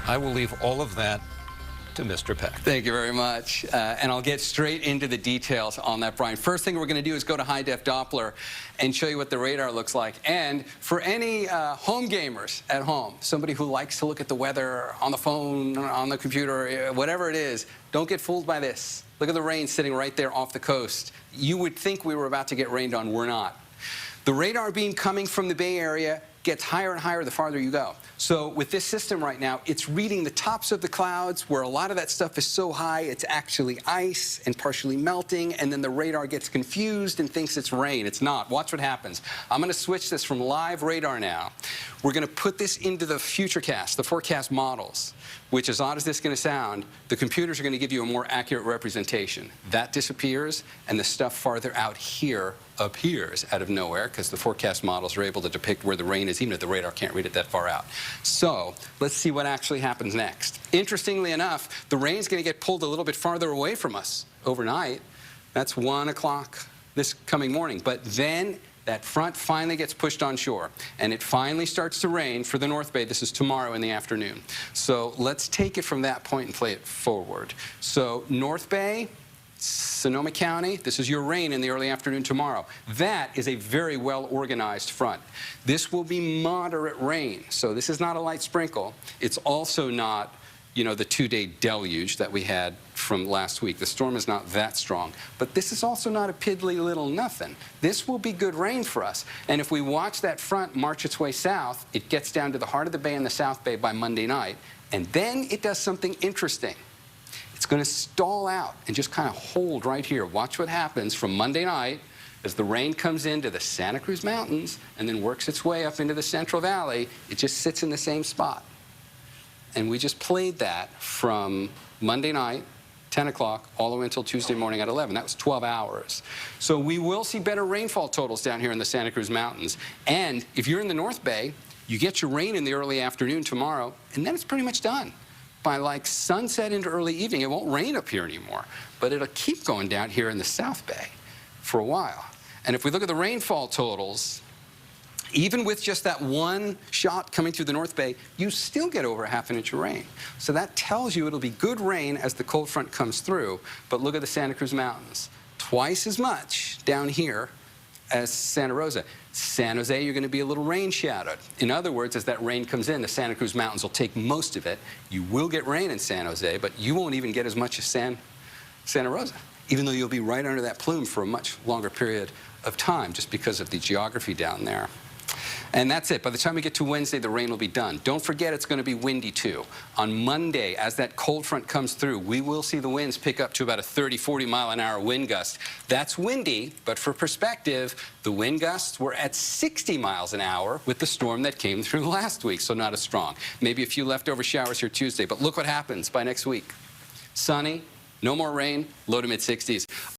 I will leave all of that to Mr. Peck. Thank you very much. And I'll get straight into the details on that, Brian. First thing we're going to do is go to high-def Doppler and show you what the radar looks like. And for any home gamers at home, somebody who likes to look at the weather on the phone, on the computer, whatever it is, don't get fooled by this. Look at the rain sitting right there off the coast. You would think we were about to get rained on. We're not. The radar beam coming from the Bay Area gets higher and higher the farther you go. So with this system right now, it's reading the tops of the clouds where a lot of that stuff is so high it's actually ice and partially melting, and then the radar gets confused and thinks it's rain. It's not. Watch what happens. I'm going to switch this from live radar now. We're going to put this into the futurecast, the forecast models, which, as odd as this is going to sound, the computers are going to give you a more accurate representation. That disappears, and the stuff farther out here appears out of nowhere because the forecast models are able to depict where the rain is, even if the radar can't read it that far out. So let's see what actually happens next. Interestingly enough, the rain's going to get pulled a little bit farther away from us overnight. That's 1 o'clock this coming morning. But then that front finally gets pushed on shore, and it finally starts to rain for the North Bay. This is tomorrow in the afternoon. So let's take it from that point and play it forward. So North Bay, Sonoma County, this is your rain in the early afternoon tomorrow. That is a very well-organized front. This will be moderate rain, so this is not a light sprinkle. It's also not, you know, the 2-day deluge that we had from last week. The storm is not that strong, but this is also not a piddly little nothing. This will be good rain for us, and if we watch that front march its way south, it gets down to the heart of the bay and the South Bay by Monday night, and then it does something interesting. It's going to stall out and just kind of hold right here. Watch what happens from Monday night as the rain comes into the Santa Cruz Mountains and then works its way up into the Central Valley. It just sits in the same spot. And we just played that from Monday night, 10 o'clock, all the way until Tuesday morning at 11. That was 12 hours. So we will see better rainfall totals down here in the Santa Cruz Mountains. And if you're in the North Bay, you get your rain in the early afternoon tomorrow, and then it's pretty much done. By like sunset into early evening, it won't rain up here anymore, but it'll keep going down here in the South Bay for a while. And if we look at the rainfall totals, even with just that one shot coming through the North Bay, you still get over ½ inch of rain. So that tells you it'll be good rain as the cold front comes through. But look at the Santa Cruz Mountains. Twice as much down here as Santa Rosa. San Jose, you're going to be a little rain shadowed. In other words, as that rain comes in, the Santa Cruz Mountains will take most of it. You will get rain in San Jose, but you won't even get as much as Santa Rosa, even though you'll be right under that plume for a much longer period of time just because of the geography down there. And that's it. By the time we get to Wednesday, the rain will be done. Don't forget it's going to be windy, too. On Monday, as that cold front comes through, we will see the winds pick up to about a 30, 40-mile-an-hour wind gust. That's windy, but for perspective, the wind gusts were at 60 miles an hour with the storm that came through last week, so not as strong. Maybe a few leftover showers here Tuesday, but look what happens by next week. Sunny, no more rain, low to mid-60s.